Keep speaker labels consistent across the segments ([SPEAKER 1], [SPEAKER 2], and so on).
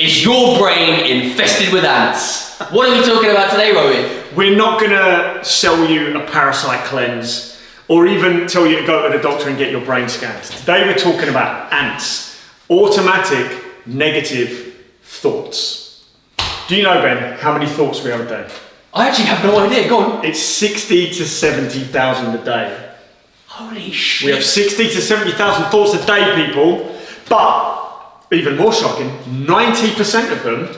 [SPEAKER 1] Is your brain infested with ants? What are we talking about today, Robbie?
[SPEAKER 2] We're not going to sell you a parasite cleanse or even tell you to go to the doctor and get your brain scanned. Today we're talking about ants. Automatic negative thoughts. Do you know, Ben, how many thoughts we have a day?
[SPEAKER 1] I actually have no idea. Go on.
[SPEAKER 2] It's 60 to 70,000 a day.
[SPEAKER 1] Holy shit.
[SPEAKER 2] We have 60 to 70,000 thoughts a day, people, but even more shocking, 90% of them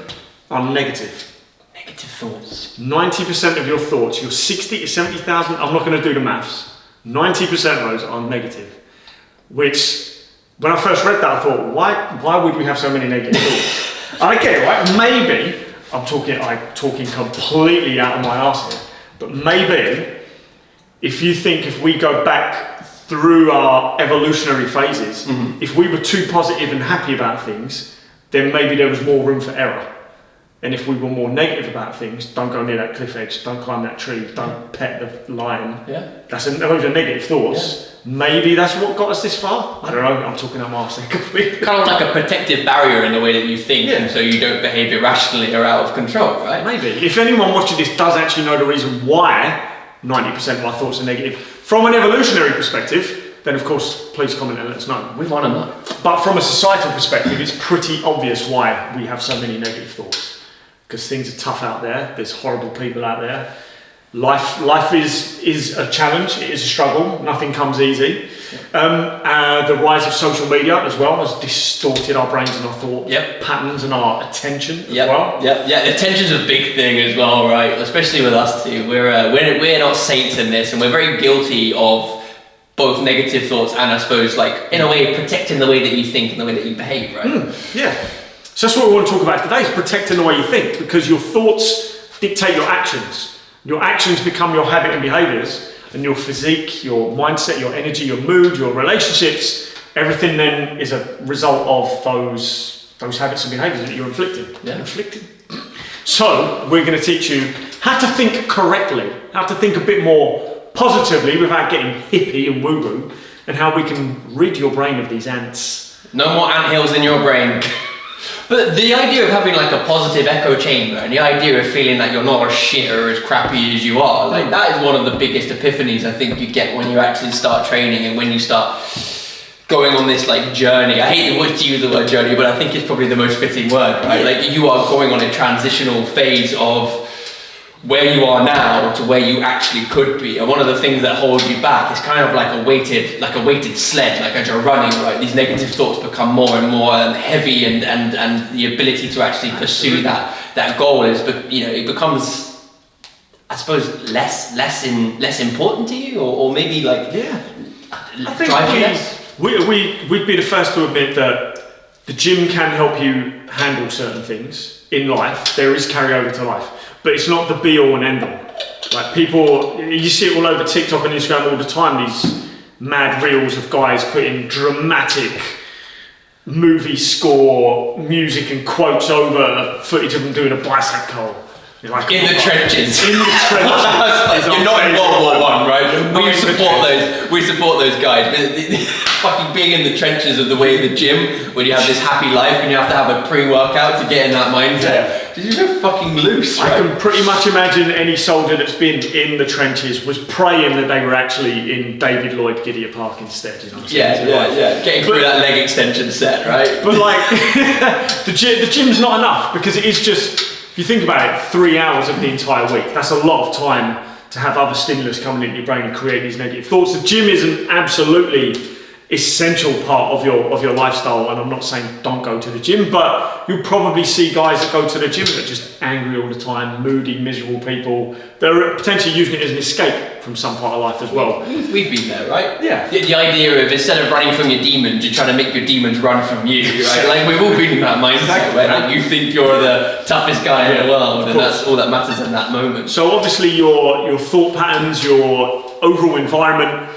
[SPEAKER 2] are negative.
[SPEAKER 1] Negative thoughts.
[SPEAKER 2] 90% of your thoughts, your 60 to 70,000, I'm not going to do the maths, 90% of those are negative. Which, when I first read that, I thought, why would we have so many negative thoughts? I get it, right? Maybe, I'm talking completely out of my arse here, but maybe if we go back through our evolutionary phases, if we were too positive and happy about things, then maybe there was more room for error. And if we were more negative about things, don't go near that cliff edge, don't climb that tree, don't pet the lion.
[SPEAKER 1] Yeah.
[SPEAKER 2] Those are negative thoughts. Yeah. Maybe that's what got us this far. I don't know, I'm talking out my arse there completely.
[SPEAKER 1] Kind of like a protective barrier in the way that you think, and so you don't behave irrationally or out of control, right?
[SPEAKER 2] Maybe. If anyone watching this does actually know the reason why 90% of our thoughts are negative, from an evolutionary perspective, then of course, please comment and let us know.
[SPEAKER 1] We want to know.
[SPEAKER 2] But from a societal perspective, it's pretty obvious why we have so many negative thoughts. Because things are tough out there, there's horrible people out there. Life is a challenge, it is a struggle, nothing comes easy. The rise of social media as well has distorted our brains and our thought patterns and our attention as well.
[SPEAKER 1] Yeah, attention's a big thing as well, right? Especially with us two. We're not saints in this, and we're very guilty of both negative thoughts and, I suppose, like, in a way, protecting the way that you think and the way that you behave, right?
[SPEAKER 2] Yeah. So that's what we want to talk about today, is protecting the way you think, because your thoughts dictate your actions. Your actions become your habit and behaviours, and your physique, your mindset, your energy, your mood, your relationships, everything then is a result of those habits and behaviours that you're inflicting. So we're going to teach you how to think correctly, how to think a bit more positively without getting hippie and woo-woo, and how we can rid your brain of these ants.
[SPEAKER 1] No more anthills in your brain. But the idea of having like a positive echo chamber, and the idea of feeling that you're not as shit or as crappy as you are, like that is one of the biggest epiphanies I think you get when you actually start training and when you start going on this like journey. I hate to use the word journey, but I think it's probably the most fitting word, right? Like you are going on a transitional phase of where you are now to where you actually could be, and one of the things that hold you back is kind of like a weighted sled, like as you're running, right? These negative thoughts become more and more heavy, and the ability to actually pursue that goal is, it becomes, I suppose, less important to you, or maybe like
[SPEAKER 2] I think we'd be the first to admit that the gym can help you handle certain things in life. There is carryover to life. But it's not the be all and end all. Like people, you see it all over TikTok and Instagram all the time, these mad reels of guys putting dramatic movie score music and quotes over footage of them doing a bicep curl. Like,
[SPEAKER 1] in the trenches.
[SPEAKER 2] In the trenches.
[SPEAKER 1] You're not in World War I, right? We support those guys. But fucking being in the trenches of the way of the gym, when you have this happy life and you have to have a pre-workout to get in that mindset. You're so fucking loose, right?
[SPEAKER 2] I can pretty much imagine any soldier that's been in the trenches was praying that they were actually in David Lloyd Gideon Park instead. You know what I'm saying?
[SPEAKER 1] Yeah. Getting through that leg extension set, right?
[SPEAKER 2] But like, the gym's not enough, because it is just, if you think about it, 3 hours of the entire week. That's a lot of time to have other stimulus coming into your brain and create these negative thoughts. The gym is an absolutely essential part of your lifestyle, and I'm not saying don't go to the gym, but you'll probably see guys that go to the gym that are just angry all the time, moody, miserable people. They're potentially using it as an escape from some part of life as well.
[SPEAKER 1] We've been there, right?
[SPEAKER 2] Yeah.
[SPEAKER 1] The idea of, instead of running from your demons, you're trying to make your demons run from you, right? Like we've all been in that mindset, where like, you think you're the toughest guy in the world, and that's all that matters in that moment.
[SPEAKER 2] So obviously your thought patterns, your overall environment,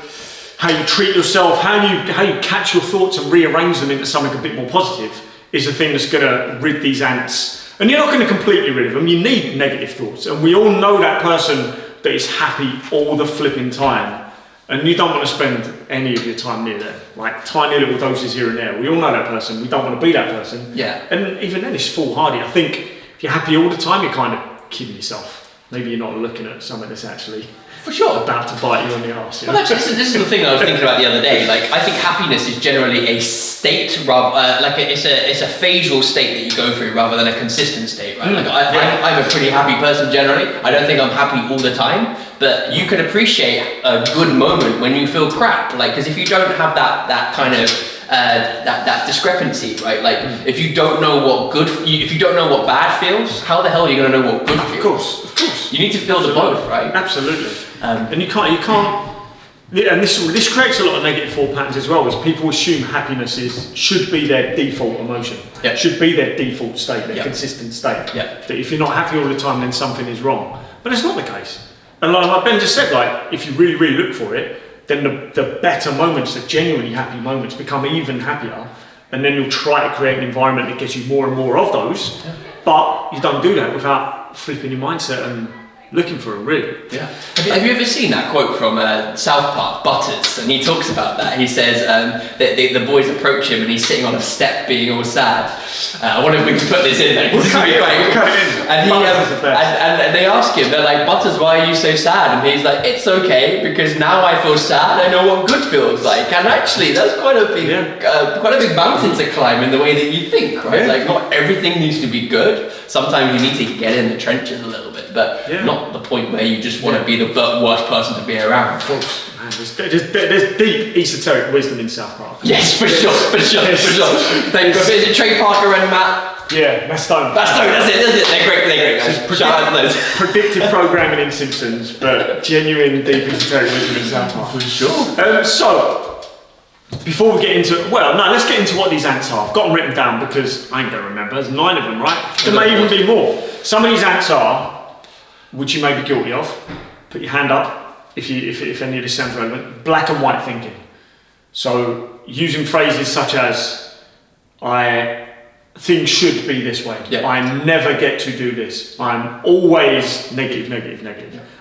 [SPEAKER 2] how you treat yourself, how you catch your thoughts and rearrange them into something a bit more positive is the thing that's going to rid these ants. And you're not going to completely rid of them. You need negative thoughts, and we all know that person that is happy all the flipping time. And you don't want to spend any of your time near them. Like tiny little doses here and there. We all know that person. We don't want to be that person.
[SPEAKER 1] Yeah.
[SPEAKER 2] And even then, it's foolhardy. I think if you're happy all the time, you're kind of kidding yourself. Maybe you're not looking at something that's actually
[SPEAKER 1] for sure
[SPEAKER 2] about to bite you on the arse.
[SPEAKER 1] Well, this is the thing that I was thinking about the other day. Like, I think happiness is generally a state, rather it's a phasal state that you go through rather than a consistent state, right? Like, I'm a pretty happy person generally. I don't think I'm happy all the time, but you can appreciate a good moment when you feel crap. Like, because if you don't have that kind of that discrepancy, right? Like, if you don't know what if you don't know what bad feels, how the hell are you going to know what good feels?
[SPEAKER 2] Of course.
[SPEAKER 1] You need to feel the both, right?
[SPEAKER 2] Absolutely. And you can't. And this creates a lot of negative thought patterns as well. Is people assume happiness should be their default emotion.
[SPEAKER 1] Yeah.
[SPEAKER 2] Should be their default state, their
[SPEAKER 1] Yeah.
[SPEAKER 2] consistent state.
[SPEAKER 1] Yeah.
[SPEAKER 2] That if you're not happy all the time, then something is wrong. But it's not the case. And like Ben just said, like if you really, really look for it, then the better moments, the genuinely happy moments, become even happier. And then you'll try to create an environment that gets you more and more of those. Yeah. But you don't do that without flipping your mindset and looking for it, really.
[SPEAKER 1] Yeah. Have you ever seen that quote from South Park, Butters? And he talks about that. He says that the boys approach him and he's sitting on a step being all sad. I wonder if we can put this in there.
[SPEAKER 2] We'll cut it in.
[SPEAKER 1] And they ask him, they're like, Butters, why are you so sad? And he's like, it's okay, because now I feel sad, I know what good feels like. And actually, that's quite a big mountain to climb in the way that you think, right? Yeah. Like, not everything needs to be good. Sometimes you need to get in the trenches a little bit, but not the point where you just want to be the worst person to be around.
[SPEAKER 2] Of course. Man, there's deep esoteric wisdom in South Park.
[SPEAKER 1] Yes, for sure. Thank you. Is it Trey Parker and Matt?
[SPEAKER 2] Yeah, Matt Stone.
[SPEAKER 1] That's it. They're great guys. Shout out to those.
[SPEAKER 2] Predictive programming in Simpsons, but genuine deep esoteric wisdom in South Park.
[SPEAKER 1] For sure.
[SPEAKER 2] So, before we get into let's get into what these ants are. I've got them written down because I ain't gonna remember. There's 9 of them, right? There may even be more. Some of these ants are, which you may be guilty of. Put your hand up if any of this sounds relevant. Black and white thinking. So using phrases such as, things should be this way.
[SPEAKER 1] Yeah.
[SPEAKER 2] I never get to do this. I'm always negative.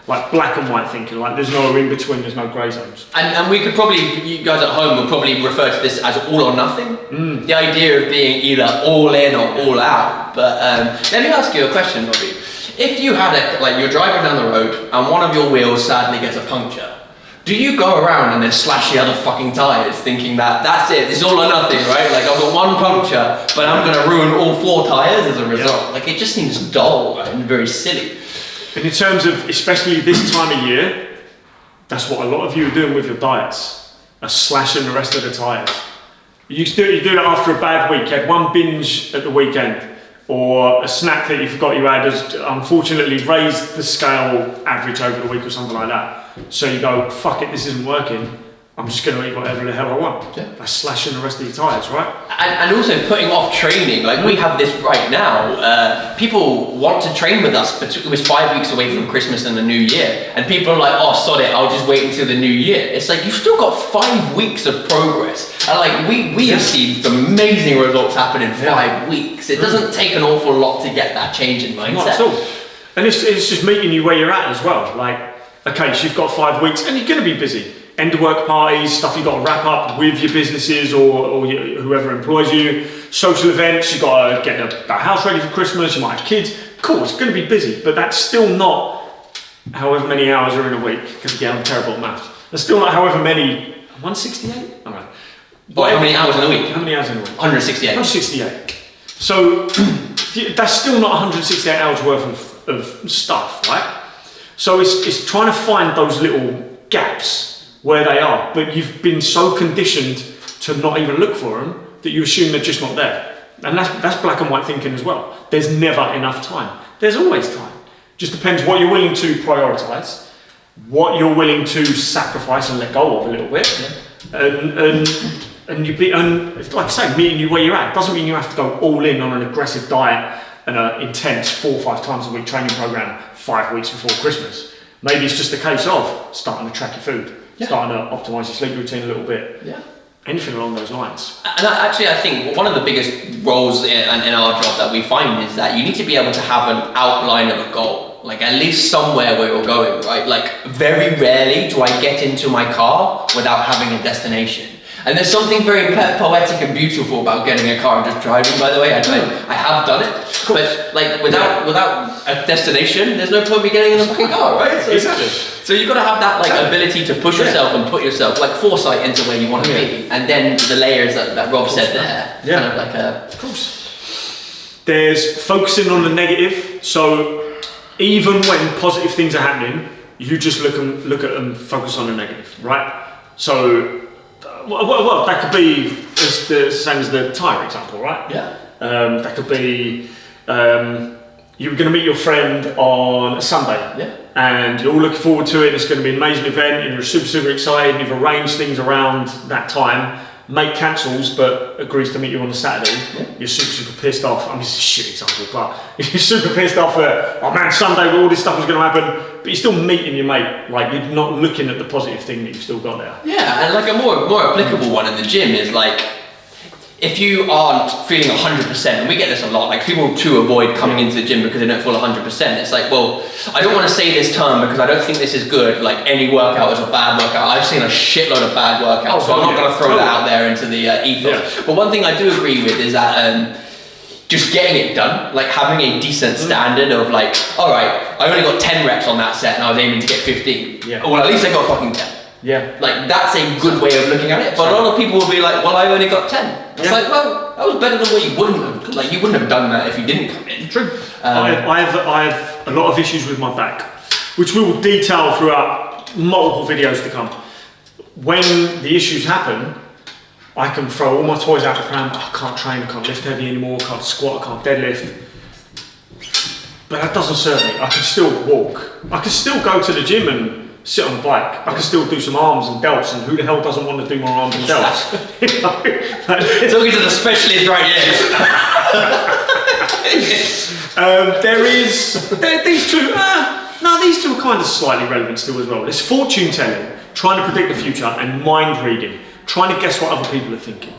[SPEAKER 2] Like black and white thinking, like there's no in between, there's no grey zones.
[SPEAKER 1] And we could probably, you guys at home will probably refer to this as all or nothing. The idea of being either all in or all out. But let me ask you a question, Robbie. If you had you're driving down the road and one of your wheels sadly gets a puncture, do you go around and then slash the other fucking tyres thinking that that's it, it's all or nothing, right? Like, I've got one puncture, but I'm going to ruin all 4 tyres as a result. Yeah. Like, it just seems dull, right? And very silly.
[SPEAKER 2] And in terms of, especially this time of year, that's what a lot of you are doing with your diets, are slashing the rest of the tyres. You do that after a bad week. You had one binge at the weekend, or a snack that you forgot you had has unfortunately raised the scale average over the week or something like that. So you go, fuck it, this isn't working. I'm just going to eat whatever the hell I want. Yeah. That's slashing the rest of your tyres, right?
[SPEAKER 1] And also putting off training. Like, we have this right now. People want to train with us, but it was 5 weeks away from Christmas and the New Year. And people are like, oh, sod it, I'll just wait until the New Year. It's like, you've still got 5 weeks of progress. And like, we have seen amazing results happen in 5 weeks. It doesn't take an awful lot to get that change in mindset.
[SPEAKER 2] Not at all. And it's just meeting you where you're at as well. Like, okay, so you've got 5 weeks and you're going to be busy. End of work parties, stuff you've got to wrap up with your businesses or whoever employs you, social events, you've got to get the house ready for Christmas, you might have kids. Cool, it's going to be busy, but that's still not however many hours are in a week, because again, I'm terrible at maths. That's still not however many, 168? All right.
[SPEAKER 1] How many hours in a week?
[SPEAKER 2] How many hours in a week?
[SPEAKER 1] 168.
[SPEAKER 2] 168. So that's still not 168 hours worth of stuff, right? So it's trying to find those little gaps where they are, but you've been so conditioned to not even look for them that you assume they're just not there. And that's black and white thinking as well. There's never enough time. There's always time. Just depends what you're willing to prioritize, what you're willing to sacrifice and let go of a little bit. Yeah. And like I say, meeting you where you're at doesn't mean you have to go all in on an aggressive diet and an intense 4 or 5 times a week training program 5 weeks before Christmas. Maybe it's just a case of starting to track your food. Yeah. Starting to optimise your sleep routine a little bit. Yeah. Anything along those lines.
[SPEAKER 1] And actually, I think one of the biggest roles in our job that we find is that you need to be able to have an outline of a goal. like at least somewhere where you're going, right? Like very rarely do I get into my car without having a destination. And there's something very poetic and beautiful about getting a car and just driving, by the way. I have done it. But like without a destination, there's no point me getting in the fucking car, right? So,
[SPEAKER 2] exactly.
[SPEAKER 1] So you've got to have that like ability to push yourself and put yourself, like foresight into where you want to be. And then the layers that Rob said there.
[SPEAKER 2] Yeah.
[SPEAKER 1] Kind of like a...
[SPEAKER 2] Of course. There's focusing on the negative. So even when positive things are happening, you just look at them, focus on the negative, right? So, well, that could be the same as the tyre example, right?
[SPEAKER 1] Yeah.
[SPEAKER 2] That could be you were going to meet your friend on a Sunday, and you're all looking forward to it. It's going to be an amazing event, and you're super excited. And you've arranged things around that time. Mate cancels, but agrees to meet you on a Saturday. Yeah. You're super pissed off. I mean, it's a shit example, but you're super pissed off that, oh man, Sunday all this stuff is going to happen. But you're still meeting your mate, like you're not looking at the positive thing that you've still got there.
[SPEAKER 1] Yeah, and like a more applicable one in the gym is like, if you aren't feeling 100%, and we get this a lot, like people to avoid coming into the gym because they don't feel 100%. It's like, well, I don't want to say this term because I don't think this is good. Like any workout is a bad workout. I've seen a shitload of bad workouts, so I'm not going to throw that out there into the ethos. Yeah. But one thing I do agree with is that just getting it done, like having a decent standard of like, all right, I only got 10 reps on that set and I was aiming to get 15. Yeah. Well, at least I got fucking 10.
[SPEAKER 2] Yeah.
[SPEAKER 1] Like that's a good way of looking at it. But a lot of people will be like, well, I only got 10. It's like, well, that was better than what you wouldn't have. Like you wouldn't have done that if you didn't come in.
[SPEAKER 2] True. I have a lot of issues with my back, which we will detail throughout multiple videos to come. When the issues happen, I can throw all my toys out the pram. I can't train, I can't lift heavy anymore, I can't squat, I can't deadlift. But that doesn't serve me. I can still walk. I can still go to the gym and sit on the bike. I can still do some arms and delts, and who the hell doesn't want to do more arms and delts? You know,
[SPEAKER 1] talking to the specialist right here.
[SPEAKER 2] These two. No, these two are kind of slightly relevant still as well. There's fortune telling, trying to predict the future, and mind reading, trying to guess what other people are thinking.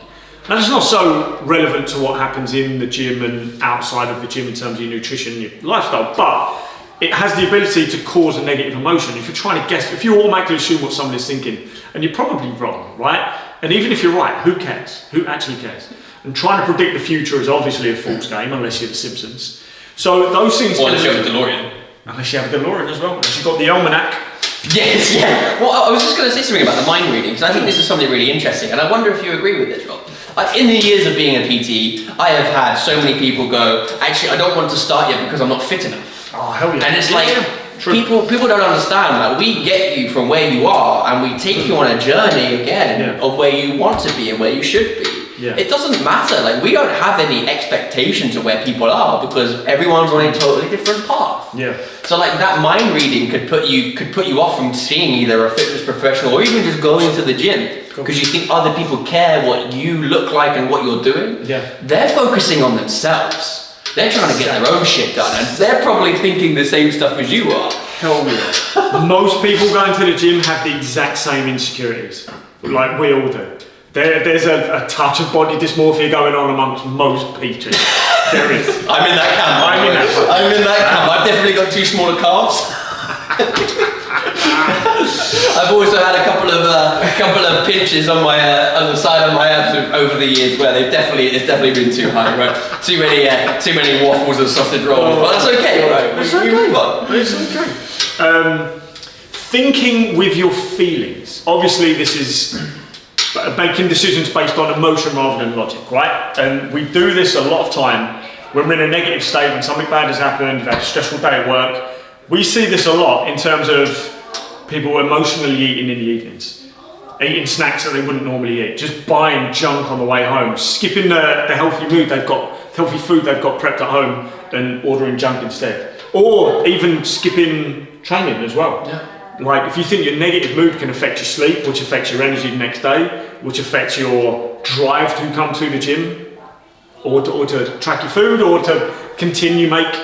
[SPEAKER 2] Now, it's not so relevant to what happens in the gym and outside of the gym in terms of your nutrition, your lifestyle, but it has the ability to cause a negative emotion. If you're trying to guess, if you automatically assume what somebody's thinking, and you're probably wrong, right? And even if you're right, who cares? Who actually cares? And trying to predict the future is obviously a fool's game, unless you're the Simpsons. So those things...
[SPEAKER 1] Or unless you have a DeLorean.
[SPEAKER 2] Unless you have a DeLorean as well. Unless you've got the almanac.
[SPEAKER 1] Yes, yeah. Well, I was just going to say something about the mind reading, because I think this is something really interesting, and I wonder if you agree with this, Rob. In the years of being a PT, I have had so many people go, actually, I don't want to start yet because I'm not fit enough.
[SPEAKER 2] Oh, hell yeah.
[SPEAKER 1] And it's like, people don't understand that we get you from where you are and we take you on a journey again of where you want to be and where you should be. Yeah. It doesn't matter, like we don't have any expectations of where people are because everyone's on a totally different path.
[SPEAKER 2] Yeah.
[SPEAKER 1] So like that mind reading could put you off from seeing either a fitness professional or even just going to the gym because you think other people care what you look like and what you're doing.
[SPEAKER 2] Yeah.
[SPEAKER 1] They're focusing on themselves. They're trying to get their own shit done and they're probably thinking the same stuff as you are.
[SPEAKER 2] Hell yeah. Most people going to the gym have the exact same insecurities, like we all do. There's a touch of body dysmorphia going on amongst most people. There is.
[SPEAKER 1] I'm in that camp. I'm in that camp. I've definitely got too small of calves. I've also had a couple of pinches on the side of my abs over the years where it's definitely been too high, right? Too many waffles and sausage rolls, but that's okay, right?
[SPEAKER 2] It's okay. It's okay. Thinking with your feelings. Obviously, this is making decisions based on emotion rather than logic, right? And we do this a lot of time when we're in a negative state, when something bad has happened, you've had a stressful day at work. We see this a lot in terms of people emotionally eating in the evenings, eating snacks that they wouldn't normally eat, just buying junk on the way home, skipping the healthy food they've got prepped at home and ordering junk instead. Or even skipping training as well. Yeah. Like if you think your negative mood can affect your sleep, which affects your energy the next day, which affects your drive to come to the gym, or to track your food, or to continue make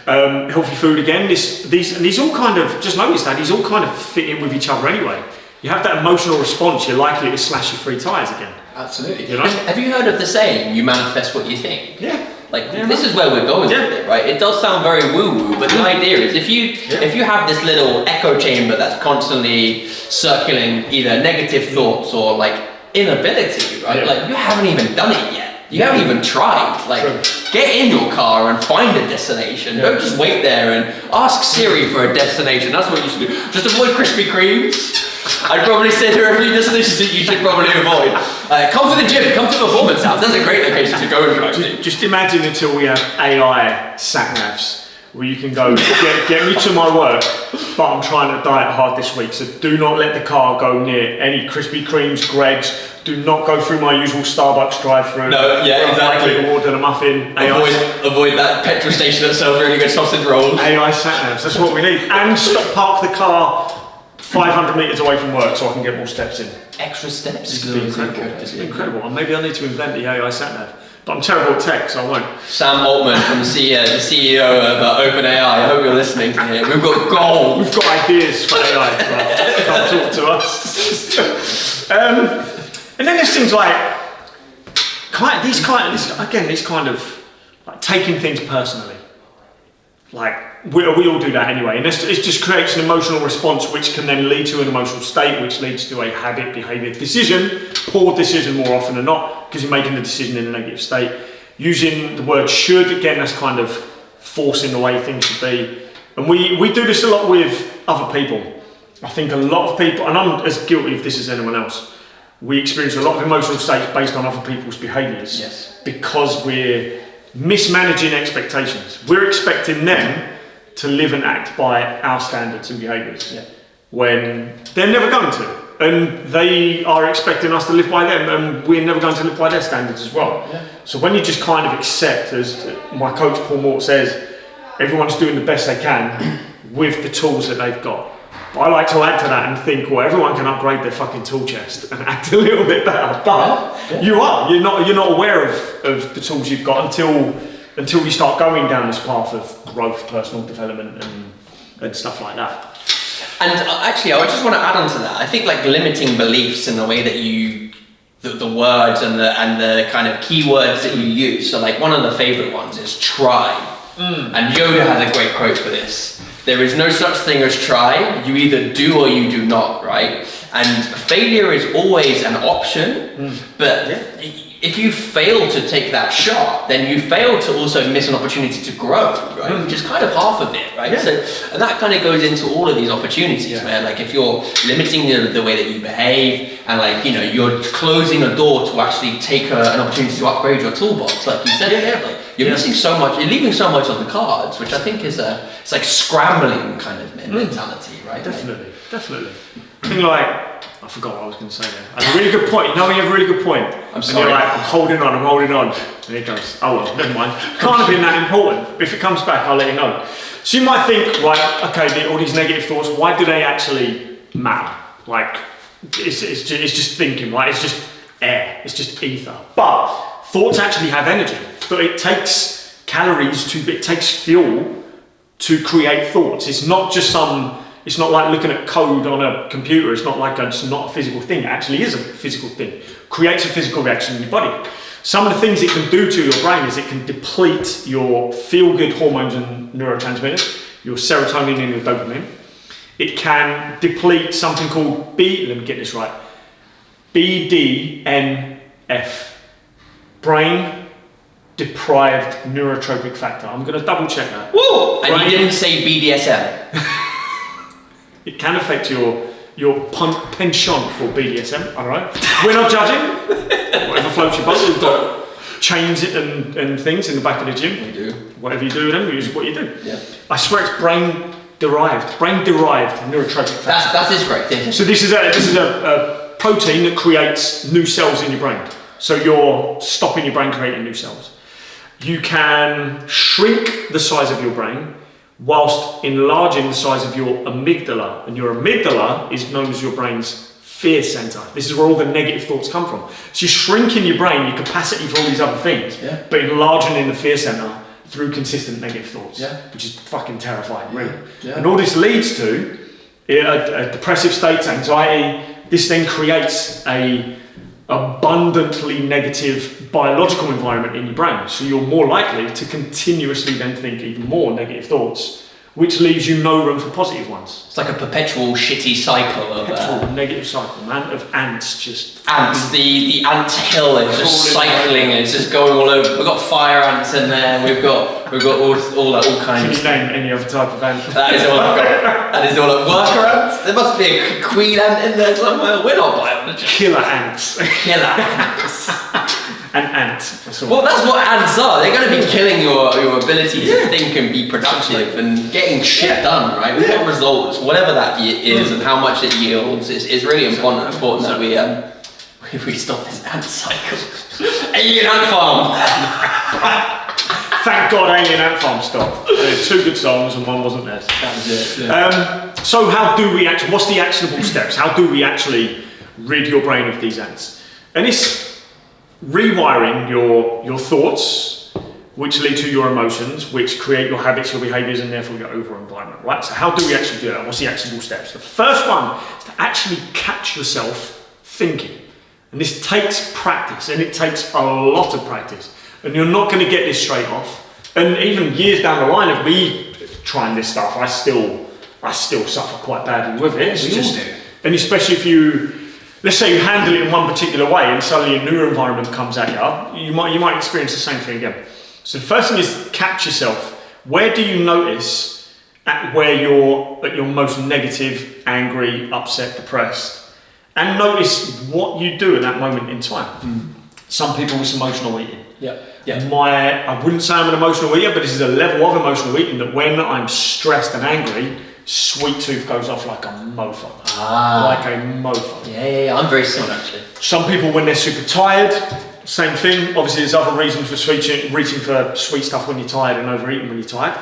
[SPEAKER 2] healthy food again. These all kind of, just notice that, these all kind of fit in with each other anyway. You have that emotional response, you're likely to slash your free tires again.
[SPEAKER 1] Absolutely.
[SPEAKER 2] You know?
[SPEAKER 1] Have you heard of the saying, you manifest what you think?
[SPEAKER 2] Yeah.
[SPEAKER 1] This is where we're going with it, right? It does sound very woo-woo, but the idea is if you have this little echo chamber that's constantly circling either negative thoughts or like inability, right? Like you haven't even done it yet. You haven't even tried. Like, get in your car and find a destination. Don't just wait there and ask Siri for a destination. That's what you should do. Just avoid Krispy Kremes. I'd probably say there are a few destinations that you should probably avoid. Come to the gym. Come to Performance House. That's a great location to go and drive to.
[SPEAKER 2] Just imagine until we have AI sat-navs where you can go, get me to my work, but I'm trying to diet hard this week, so do not let the car go near any Krispy Kremes, Greggs. Do not go through my usual Starbucks drive-through.
[SPEAKER 1] No, exactly.
[SPEAKER 2] Order a muffin.
[SPEAKER 1] Avoid that petrol station that sells really good sausage rolls.
[SPEAKER 2] AI sat-navs, that's what we need. And park the car 500 metres away from work so I can get more steps in.
[SPEAKER 1] Extra steps.
[SPEAKER 2] This would be incredible. It's incredible. And maybe I need to invent the AI sat-nav. But I'm terrible at tech, so I won't.
[SPEAKER 1] Sam Altman from the CEO of OpenAI, I hope you're listening to here. We've got gold.
[SPEAKER 2] We've got ideas for AI. Come talk to us. And then there's things like these kind of like taking things personally. Like we all do that anyway, and it just creates an emotional response, which can then lead to an emotional state, which leads to a habit, behaviour, decision, poor decision more often than not, because you're making the decision in a negative state. Using the word should, again, that's kind of forcing the way things should be. And we do this a lot with other people. I think a lot of people, and I'm as guilty of this as anyone else, we experience a lot of emotional states based on other people's behaviours because we're mismanaging expectations. We're expecting them to live and act by our standards and behaviours when they're never going to. And they are expecting us to live by them, and we're never going to live by their standards as well. So when you just kind of accept, as my coach Paul Mort says, everyone's doing the best they can with the tools that they've got. But I like to add to that and think, well, everyone can upgrade their fucking tool chest and act a little bit better. But you're not aware of the tools you've got until you start going down this path of growth, personal development, and stuff like that.
[SPEAKER 1] And actually, I just want to add on to that. I think like limiting beliefs in the way that the words and the kind of keywords that you use. So like one of the favorite ones is try. And Yoda has a great quote for this. There is no such thing as try. You either do or you do not, right? And failure is always an option, but if you fail to take that shot, then you fail to also miss an opportunity to grow, right? Which is kind of half of it, right? So and that kind of goes into all of these opportunities where like if you're limiting the way that you behave and like, you know, you're closing a door to actually take an opportunity to upgrade your toolbox, like you said, like you're missing so much, you're leaving so much on the cards, which I think is it's like scrambling kind of mentality, right?
[SPEAKER 2] Definitely. I think like, I forgot what I was going to say there. I had a really good point. You know, you have a really good point.
[SPEAKER 1] I'm sorry.
[SPEAKER 2] And you're like, I'm holding on. And it goes, oh well, never mind. Can't have been that important. If it comes back, I'll let you know. So you might think, right, okay, all these negative thoughts, why do they actually matter? Like, it's just thinking, right? It's just air. It's just ether. But thoughts actually have energy. But it takes calories it takes fuel to create thoughts. It's not just it's not like looking at code on a computer. It's not like it's not a physical thing. It actually is a physical thing. Creates a physical reaction in your body. Some of the things it can do to your brain is it can deplete your feel-good hormones and neurotransmitters, your serotonin and your dopamine. It can deplete something called let me get this right, BDNF, brain deprived neurotropic factor. I'm going to double check that.
[SPEAKER 1] Woo! And you didn't say BDSM.
[SPEAKER 2] It can affect your penchant for BDSM, alright? We're not judging. Whatever floats your boat. We've got chains and things in the back of the gym.
[SPEAKER 1] We do.
[SPEAKER 2] Whatever you do with them, is what you do.
[SPEAKER 1] Yeah.
[SPEAKER 2] I swear it's brain-derived neurotropic factor.
[SPEAKER 1] That is correct. Yeah.
[SPEAKER 2] So this is a protein that creates new cells in your brain. So you're stopping your brain creating new cells. You can shrink the size of your brain whilst enlarging the size of your amygdala. And your amygdala is known as your brain's fear center. This is where all the negative thoughts come from. So you're shrinking your brain, your capacity for all these other things, but enlarging in the fear center through consistent negative thoughts, which is fucking terrifying, really. And all this leads to a depressive state, anxiety. This then creates a abundantly negative biological environment in your brain. So you're more likely to continuously then think even more negative thoughts, which leaves you no room for positive ones.
[SPEAKER 1] It's like a perpetual shitty cycle of
[SPEAKER 2] negative cycle, man, of ants just...
[SPEAKER 1] Ants, the ant hill is just cycling, it's just going all over. We've got fire ants in there, we've got all kinds of...
[SPEAKER 2] Can you name any other type of ant?
[SPEAKER 1] That is all I've got. That is all I've got. Worker ants? There must be a queen ant in there somewhere. We're not biologists.
[SPEAKER 2] Killer ants.
[SPEAKER 1] Killer ants.
[SPEAKER 2] An ant.
[SPEAKER 1] Well, that's what ants are. They're going to be killing your ability to think and be productive and getting shit done, right? We've got results, whatever that is and how much it yields. It's really important that we stop this ant cycle. Alien Ant Farm.
[SPEAKER 2] Thank God Alien Ant Farm stopped. There were 2 good songs and one wasn't there.
[SPEAKER 1] That was it. Yeah.
[SPEAKER 2] So how do we actually, what's the actionable steps? How do we actually rid your brain of these ants? And it's rewiring your thoughts, which lead to your emotions, which create your habits, your behaviours, and therefore your overall environment, right? So how do we actually do that? What's the actionable steps? The first one is to actually catch yourself thinking. And this takes practice, and it takes a lot of practice. And you're not going to get this straight off. And even years down the line of me trying this stuff, I still suffer quite badly with it.
[SPEAKER 1] We all do.
[SPEAKER 2] And especially if you, let's say you handle it in one particular way and suddenly a new environment comes at you, you might experience the same thing again. So the first thing is catch yourself. Where do you notice where you're at your most negative, angry, upset, depressed? And notice what you do at that moment in time. Some people it's emotional eating.
[SPEAKER 1] Yeah.
[SPEAKER 2] I wouldn't say I'm an emotional eater, but this is a level of emotional eating that when I'm stressed and angry, sweet tooth goes off like a mofo. Like a mofo.
[SPEAKER 1] Yeah, I'm very similar actually.
[SPEAKER 2] Some people, when they're super tired, same thing. Obviously, there's other reasons for reaching for sweet stuff when you're tired and overeating when you're tired.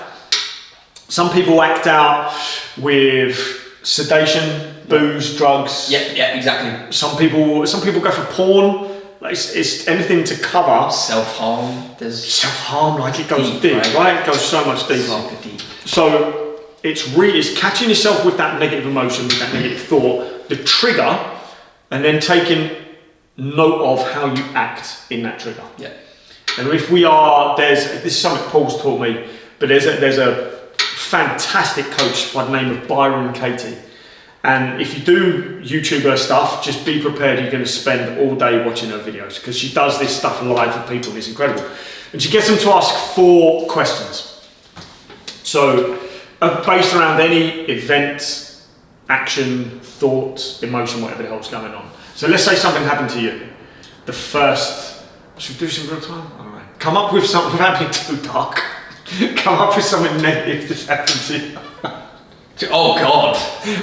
[SPEAKER 2] Some people act out with sedation, booze, drugs.
[SPEAKER 1] Yeah, exactly.
[SPEAKER 2] Some people go for porn. It's anything to cover
[SPEAKER 1] self-harm. There's
[SPEAKER 2] self-harm, like it goes deep, right? It goes so much deeper.
[SPEAKER 1] Super deep.
[SPEAKER 2] So it's catching yourself with that negative emotion, with that negative thought, the trigger, and then taking note of how you act in that trigger.
[SPEAKER 1] Yeah.
[SPEAKER 2] And if this is something Paul's taught me, but there's a fantastic coach by the name of Byron Katie. And if you do YouTuber stuff, just be prepared you're going to spend all day watching her videos because she does this stuff live for people and it's incredible. And she gets them to ask 4 questions. So based around any event, action, thought, emotion, whatever the hell's going on. So let's say something happened to you. The first, should we do some real time? All right. Come up with something without being too dark. Come up with something negative that's happened to you.
[SPEAKER 1] Oh God!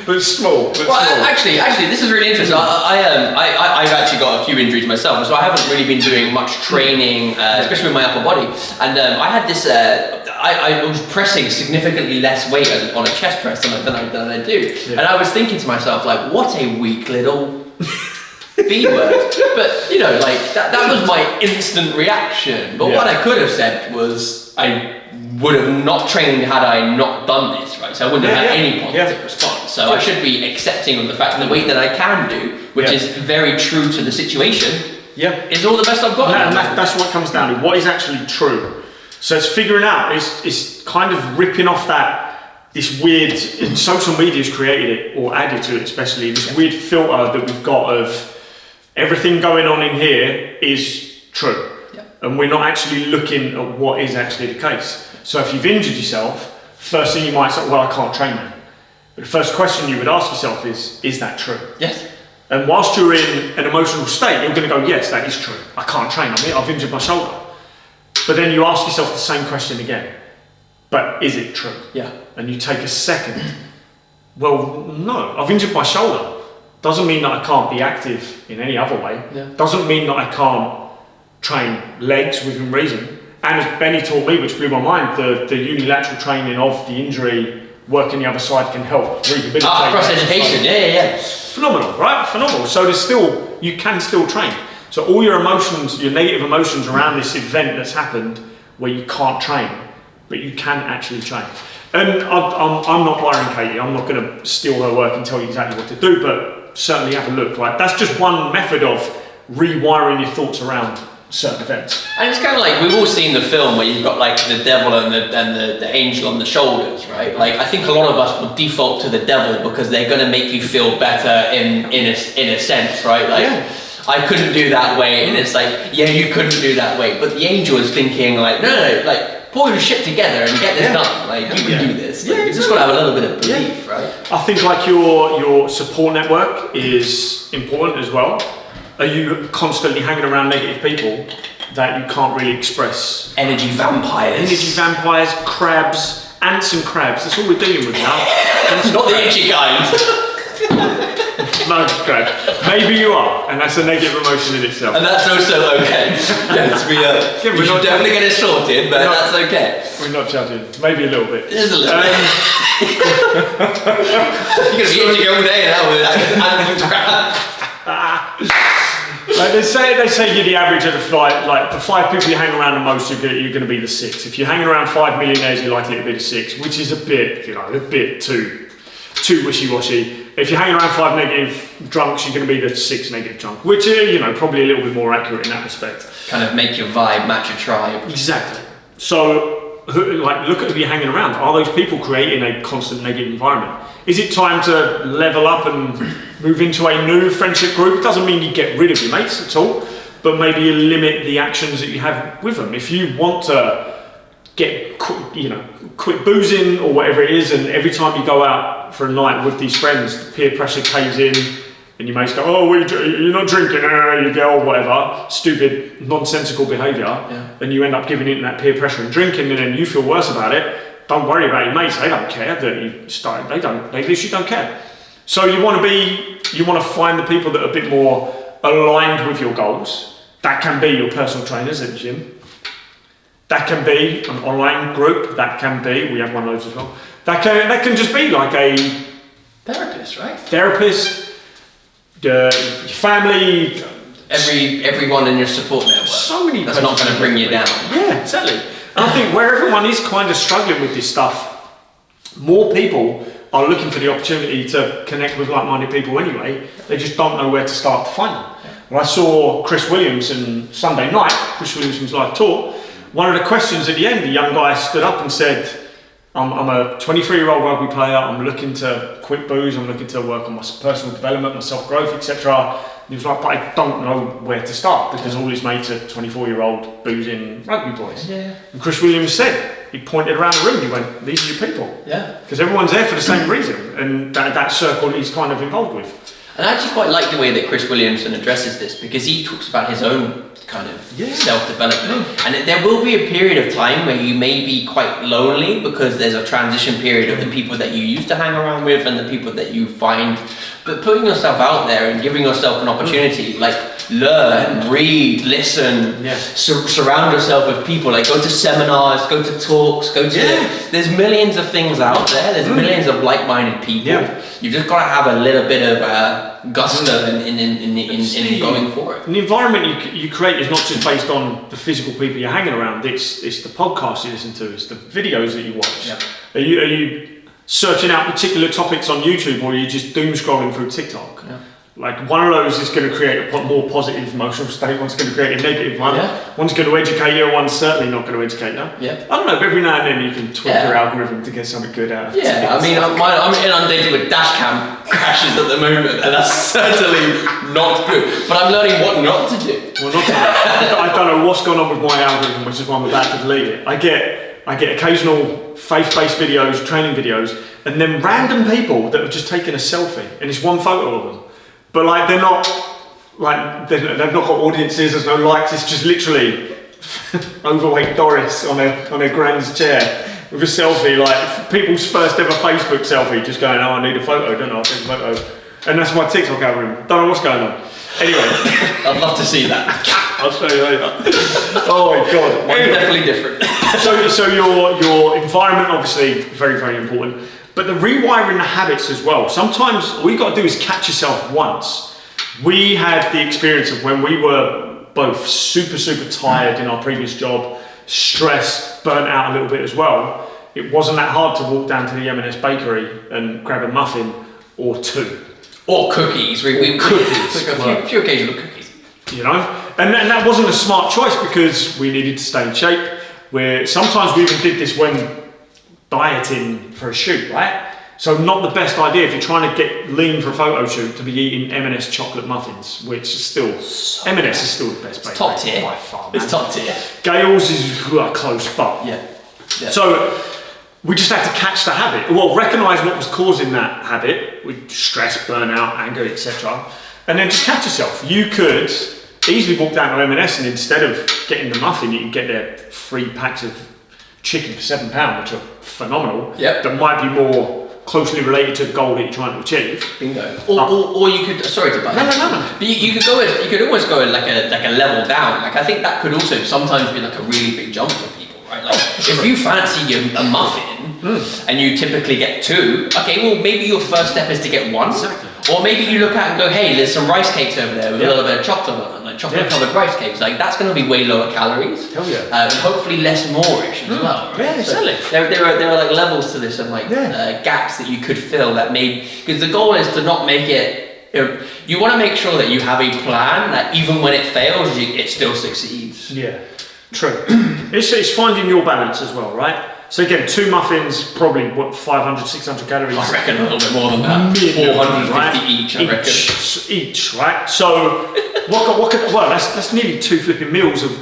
[SPEAKER 2] But small.
[SPEAKER 1] Well, actually, this is really interesting. I've actually got a few injuries myself, so I haven't really been doing much training, especially with my upper body. And I had this. I was pressing significantly less weight on a chest press than I do, and I was thinking to myself, like, what a weak little B word. But you know, like that was my instant reaction. But what I could have said was, I would have not trained had I not done this, right? So I wouldn't have had any positive response. So I should be accepting of the fact that the weight that I can do, which is very true to the situation, is all the best I've got.
[SPEAKER 2] And that's what it comes down to. What is actually true? So it's figuring out, it's kind of ripping off this weird, social media's created it, or added to it especially, this weird filter that we've got of everything going on in here is true. And we're not actually looking at what is actually the case. So if you've injured yourself, first thing you might say, well, I can't train then. But the first question you would ask yourself is that true?
[SPEAKER 1] Yes.
[SPEAKER 2] And whilst you're in an emotional state, you're going to go, yes, that is true. I can't train. I've injured my shoulder. But then you ask yourself the same question again. But is it true?
[SPEAKER 1] Yeah.
[SPEAKER 2] And you take a second. Well, no, I've injured my shoulder. Doesn't mean that I can't be active in any other way.
[SPEAKER 1] Yeah.
[SPEAKER 2] Doesn't mean that I can't train legs within reason. And as Benny taught me, which blew my mind, the unilateral training of the injury, working the other side can help rehabilitate.
[SPEAKER 1] Cross education, yeah.
[SPEAKER 2] Phenomenal, right? Phenomenal. So you can still train. So all your emotions, your negative emotions around this event that's happened where you can't train, but you can actually train. And I'm not Byron Katie, I'm not going to steal her work and tell you exactly what to do, but certainly have a look, right? That's just one method of rewiring your thoughts around certain events.
[SPEAKER 1] And it's kind of like, we've all seen the film where you've got like the devil and the angel on the shoulders, right? Like, I think a lot of us will default to the devil because they're going to make you feel better in a sense, right? Like, I couldn't do that way, and it's like, yeah, you couldn't do that way, but the angel is thinking like, no, like, pull your shit together and get this done. Like, you can do this. Like, you just got to have a little bit of belief, right?
[SPEAKER 2] I think like your support network is important as well. Are you constantly hanging around negative people that you can't really express?
[SPEAKER 1] Energy vampires,
[SPEAKER 2] crabs, ants and crabs. That's all we're dealing with now.
[SPEAKER 1] Not the itchy kind.
[SPEAKER 2] No, crabs. Maybe you are, and that's a negative emotion in itself.
[SPEAKER 1] And that's also okay. Yes, we should definitely get it sorted, but that's okay.
[SPEAKER 2] We're not judging. Maybe a little bit.
[SPEAKER 1] Just a little bit. You're going to be itching all day now with ants and crabs.
[SPEAKER 2] Like they say you're the average of the five. Like the 5 people you hang around the most, you're going to be the 6. If you're hanging around 5 millionaires, you're likely to be the 6, which is a bit too wishy-washy. If you're hanging around 5 negative drunks, you're going to be the 6 negative drunk, which are probably a little bit more accurate in that respect.
[SPEAKER 1] Kind of make your vibe match your tribe.
[SPEAKER 2] Exactly. So, look at who you're hanging around. Are those people creating a constant negative environment? Is it time to level up and move into a new friendship group? It doesn't mean you get rid of your mates at all, but maybe you limit the actions that you have with them. If you want to quit boozing or whatever it is, and every time you go out for a night with these friends, the peer pressure caves in, and your mates go, "Oh, you're not drinking, you go," or whatever, stupid, nonsensical behaviour, and you end up giving in to that peer pressure and drinking, and then you feel worse about it. Don't worry about your mates; they don't care that you started. They literally don't care. So you want to find the people that are a bit more aligned with your goals. That can be your personal trainers at the gym. That can be an online group. That can be, we have one of those as well. That can just be like a
[SPEAKER 1] therapist, right?
[SPEAKER 2] Your family,
[SPEAKER 1] everyone in your support network.
[SPEAKER 2] So many.
[SPEAKER 1] That's not going to bring you down.
[SPEAKER 2] Yeah, exactly. And I think where everyone is kind of struggling with this stuff, more people are looking for the opportunity to connect with like-minded people anyway. They just don't know where to start to find them. Well, I saw Chris Williamson Sunday night, Chris Williamson's live tour. One of the questions at the end, the young guy stood up and said, I'm a 23-year-old rugby player, I'm looking to quit booze, I'm looking to work on my personal development, my self-growth, etc. And he was like, but I don't know where to start because all his mates are 24-year-old boozing rugby boys. Yeah. And Chris Williams said, he pointed around the room, he went, these are your people. Yeah. Because everyone's there for the same reason, and that circle he's kind of involved with.
[SPEAKER 1] And I actually quite like the way that Chris Williamson addresses this, because he talks about his own kind of self-development. And there will be a period of time where you may be quite lonely because there's a transition period of the people that you used to hang around with and the people that you find. But putting yourself out there and giving yourself an opportunity, like learn, read, listen, surround yourself with people, like go to seminars, go to talks, there's millions of things out there, there's millions of like-minded people. You've just got to have a little bit of gusto in going for it.
[SPEAKER 2] And the environment you create is not just based on the physical people you're hanging around, it's the podcasts you listen to, it's the videos that you watch. Are you searching out particular topics on YouTube, or are you just doom scrolling through TikTok? Like one of those is going to create a more positive emotional state, one's going to create a negative one. One's going to educate you, one's certainly not going to educate you. I don't know, but every now and then you can tweak your algorithm to get something good out of it.
[SPEAKER 1] I mean, I'm inundated with dash cam crashes at the moment, and that's certainly not good. But I'm learning what not to do.
[SPEAKER 2] Well, not to do. I don't know what's going on with my algorithm, which is why I'm about to delete it. I get occasional faith-based videos, training videos, and then random people that have just taken a selfie, and it's one photo of them. But like they've not got audiences, there's no likes, it's just literally overweight Doris on her grand's chair with a selfie, like people's first ever Facebook selfie, just going, oh, I need a photo, don't know, I'll take a photo. And that's my TikTok algorithm, don't know what's going on. Anyway.
[SPEAKER 1] I'd love to see that.
[SPEAKER 2] I'll show you later. Oh my God.
[SPEAKER 1] Anyway. Definitely different.
[SPEAKER 2] So your environment, obviously, very, very important. But the rewiring the habits as well. Sometimes all you got to do is catch yourself once. We had the experience of when we were both super, super tired in our previous job, stressed, burnt out a little bit as well. It wasn't that hard to walk down to the M&S bakery and grab a muffin or two.
[SPEAKER 1] Or cookies. We took a few occasional cookies.
[SPEAKER 2] You know? And that wasn't a smart choice because we needed to stay in shape. Sometimes we even did this when dieting for a shoot, right? So not the best idea if you're trying to get lean for a photo shoot to be eating M&S chocolate muffins, which is still, M&S is still the best bakery.
[SPEAKER 1] Top tier.
[SPEAKER 2] By far, man.
[SPEAKER 1] It's top tier.
[SPEAKER 2] Gales is close, but.
[SPEAKER 1] Yeah.
[SPEAKER 2] So we just had to catch the habit. Well, recognise what was causing that habit, with stress, burnout, anger, etc. And then just catch yourself. You could easily walk down to M&S and instead of getting the muffin, you can get their 3 packs of chicken for £7, which are phenomenal.
[SPEAKER 1] Yep.
[SPEAKER 2] That might be more closely related to the goal that you're trying to achieve.
[SPEAKER 1] Bingo. Or you could, sorry to butt in.
[SPEAKER 2] No.
[SPEAKER 1] But you could almost go like a level down. Like I think that could also sometimes be like a really big jump for people, right? Like if you fancy a muffin and you typically get 2, okay, well maybe your first step is to get 1.
[SPEAKER 2] Exactly.
[SPEAKER 1] Or maybe you look at and go, hey, there's some rice cakes over there with a little bit of chocolate on them, like chocolate covered rice cakes. Like that's going to be way lower calories.
[SPEAKER 2] Hell yeah.
[SPEAKER 1] And hopefully less moreish as well. Right?
[SPEAKER 2] Yeah, exactly.
[SPEAKER 1] So there are like levels to this and like gaps that you could fill that because the goal is to not make it. You want to make sure that you have a plan that even when it fails, it still succeeds.
[SPEAKER 2] Yeah, true. It's finding your balance as well, right? So again, 2 muffins, probably what, 500, 600 calories?
[SPEAKER 1] I reckon a little bit more than that. 450
[SPEAKER 2] right?
[SPEAKER 1] each, I reckon.
[SPEAKER 2] Each, right? So, that's nearly 2 flipping meals of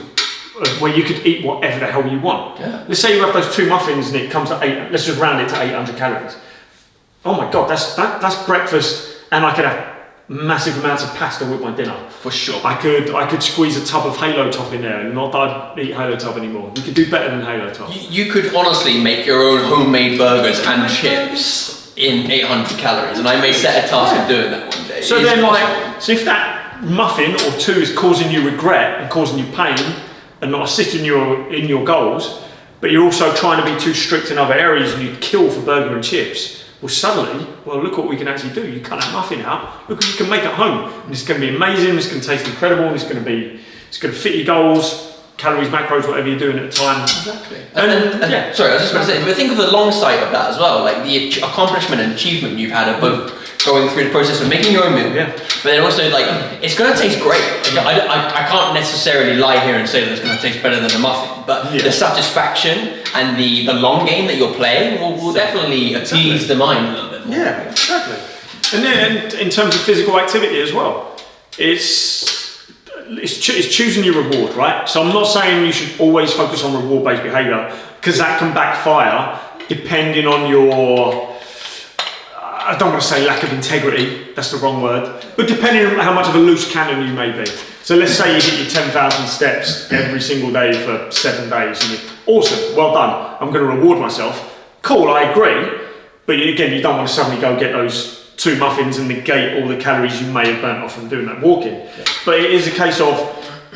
[SPEAKER 2] where you could eat whatever the hell you want.
[SPEAKER 1] Yeah.
[SPEAKER 2] Let's say you have those 2 muffins and it comes to 8, let's just round it to 800 calories. Oh my God, that's breakfast, and I could have massive amounts of pasta with my dinner.
[SPEAKER 1] For sure.
[SPEAKER 2] I could squeeze a tub of Halo Top in there, and not that I'd eat Halo Top anymore. You could do better than Halo Top.
[SPEAKER 1] You could honestly make your own homemade burgers and chips in 800 calories, and I may set a task of doing that one day.
[SPEAKER 2] So so if that muffin or 2 is causing you regret and causing you pain and not assisting you in your goals, but you're also trying to be too strict in other areas and you'd kill for burger and chips, well suddenly, look what we can actually do. You cut that muffin out, look what you can make at home. And it's going to be amazing, it's going to taste incredible, it's going to fit your goals, calories, macros, whatever you're doing at the time.
[SPEAKER 1] Exactly. And sorry, I was just going to say, but think of the long side of that as well, like the accomplishment and achievement you've had of both going through the process of making your own meal, but then also like, it's going to taste great. Like, I can't necessarily lie here and say that it's going to taste better than a muffin, but the satisfaction and the long game that you're playing will definitely appease the mind a little bit more.
[SPEAKER 2] Yeah, exactly. And then in terms of physical activity as well, it's choosing your reward, right? So I'm not saying you should always focus on reward-based behaviour, because that can backfire depending on your, I don't want to say lack of integrity, that's the wrong word, but depending on how much of a loose cannon you may be. So let's say you hit your 10,000 steps every single day for 7 days, and you're awesome, well done, I'm going to reward myself. Cool, I agree, but again, you don't want to suddenly go get those 2 muffins and negate all the calories you may have burnt off from doing that walking. Yeah. But it is a case of,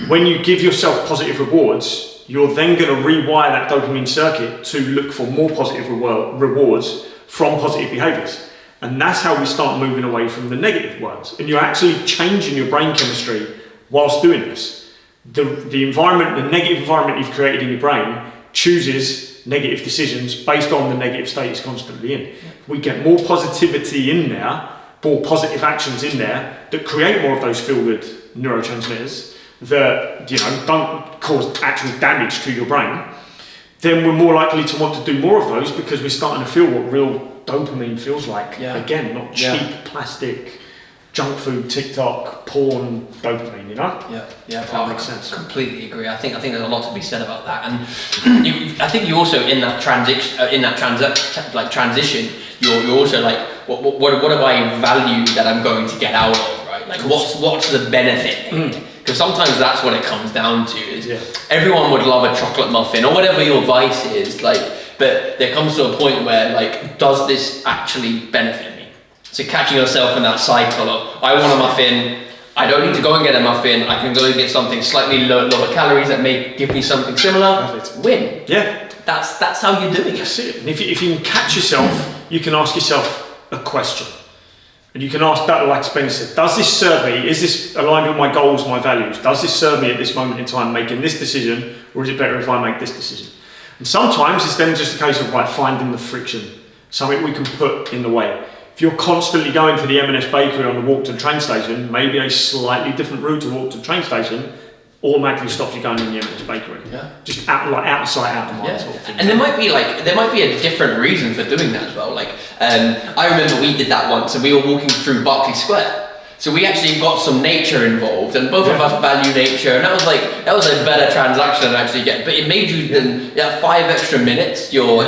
[SPEAKER 2] when you give yourself positive rewards, you're then going to rewire that dopamine circuit to look for more positive rewards from positive behaviours. And that's how we start moving away from the negative ones. And you're actually changing your brain chemistry whilst doing this. The environment, the negative environment you've created in your brain chooses negative decisions based on the negative state it's constantly in. We get more positivity in there, more positive actions in there that create more of those feel-good neurotransmitters that don't cause actual damage to your brain, then we're more likely to want to do more of those because we're starting to feel what real dopamine feels like. Again, not cheap plastic junk food, TikTok, porn, dopamine, that makes sense.
[SPEAKER 1] Completely agree. I think there's a lot to be said about that, and I think you also in that transition, you're also like, what do I value that I'm going to get out of, right? Like what's the benefit? Because sometimes that's what it comes down to. Is everyone would love a chocolate muffin or whatever your vice is, but there comes to a point where does this actually benefit me? So catching yourself in that cycle of, I want a muffin, I don't need to go and get a muffin, I can go and get something slightly lower calories that may give me something similar.
[SPEAKER 2] Perfect.
[SPEAKER 1] Win.
[SPEAKER 2] Yeah.
[SPEAKER 1] That's how you're doing it.
[SPEAKER 2] That's it. And if you can catch yourself, you can ask yourself a question. And you can ask that, like Spencer said, does this serve me? Is this aligned with my goals, my values? Does this serve me at this moment in time making this decision, or is it better if I make this decision? And sometimes it's then just a case of finding the friction, something we can put in the way. If you're constantly going to the M&S bakery on the walk to the train station, maybe a slightly different route to walk to the train station automatically stops you going in the M&S bakery.
[SPEAKER 1] Yeah.
[SPEAKER 2] Just out of sight, out of mind sort of thing.
[SPEAKER 1] And there might be a different reason for doing that as well. Like, I remember we did that once, and we were walking through Berkeley Square. So we actually got some nature involved, and both of us value nature, and that was a better transaction to actually get. But it made you then 5 extra minutes. You're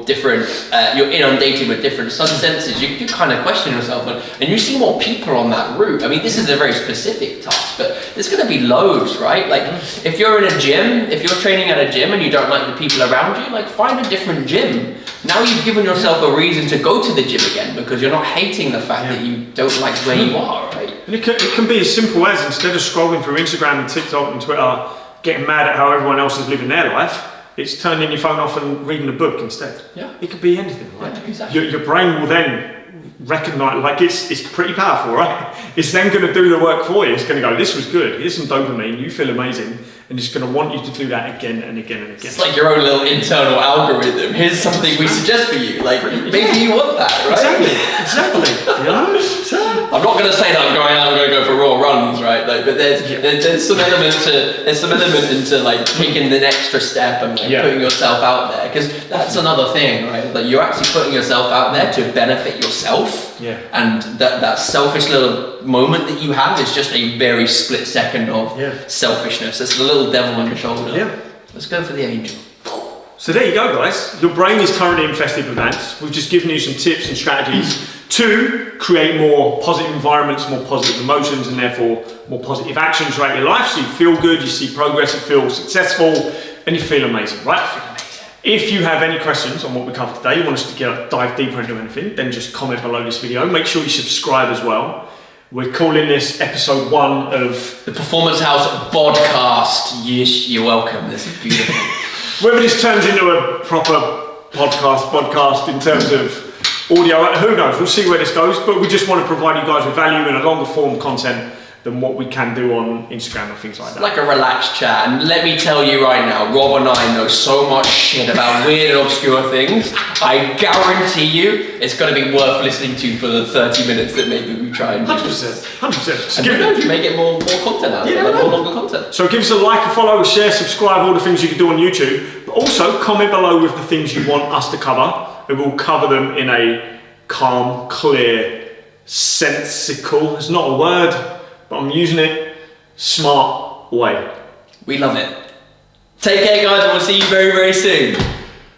[SPEAKER 1] different. You're inundated with different sun senses. You kind of question yourself, and you see more people on that route. I mean, this is a very specific task, but there's going to be loads, right? Like, if you're in a gym, if you're training at a gym and you don't like the people around you, like, find a different gym. Now you've given yourself a reason to go to the gym again, because you're not hating the fact that you don't like where you are, right?
[SPEAKER 2] And it can be as simple as, instead of scrolling through Instagram and TikTok and Twitter, getting mad at how everyone else is living their life, it's turning your phone off and reading a book instead.
[SPEAKER 1] Yeah.
[SPEAKER 2] It could be anything, right?
[SPEAKER 1] Yeah, exactly.
[SPEAKER 2] Your brain will then recognize, like, it's pretty powerful, right? It's then going to do the work for you. It's going to go, this was good, here's some dopamine, you feel amazing, and it's going to want you to do that again and again and again.
[SPEAKER 1] It's like your own little internal algorithm. Here's something we suggest for you. Like, maybe you want that, right?
[SPEAKER 2] Exactly. You know?
[SPEAKER 1] I'm not going to say that I'm going to go for raw runs, right? Like, but there's some element into like taking the extra step and like putting yourself out there, because that's another thing, right? Like, you're actually putting yourself out there to benefit yourself.
[SPEAKER 2] Yeah.
[SPEAKER 1] And that selfish little moment that you have is just a very split second of selfishness. It's the little devil on your shoulder.
[SPEAKER 2] Yeah.
[SPEAKER 1] Let's go for the angel.
[SPEAKER 2] So there you go, guys. Your brain is currently infested with ants. We've just given you some tips and strategies to create more positive environments, more positive emotions, and therefore more positive actions throughout your life. So you feel good, you see progress, you feel successful, and you feel amazing, right? If you have any questions on what we covered today, you want us to dive deeper into anything, then just comment below this video. Make sure you subscribe as well. We're calling this episode 1 of
[SPEAKER 1] the Performance House podcast. Yes, you're welcome. This is beautiful.
[SPEAKER 2] Whether this turns into a proper podcast in terms of audio, who knows? We'll see where this goes. But we just want to provide you guys with value in a longer form content than what we can do on Instagram and things like that.
[SPEAKER 1] Like a relaxed chat. And let me tell you right now, Rob and I know so much shit about weird and obscure things. I guarantee you it's going to be worth listening to for the 30 minutes that maybe we try and do.
[SPEAKER 2] 100%.
[SPEAKER 1] And who knows, you may get more content out of it, more longer content.
[SPEAKER 2] So give us a like, a follow, a share, subscribe, all the things you can do on YouTube. But also comment below with the things you want us to cover, and we'll cover them in a calm, clear, sensical, it's not a word, but I'm using it, smart way.
[SPEAKER 1] We love it. Take care, guys, and we'll see you very, very soon.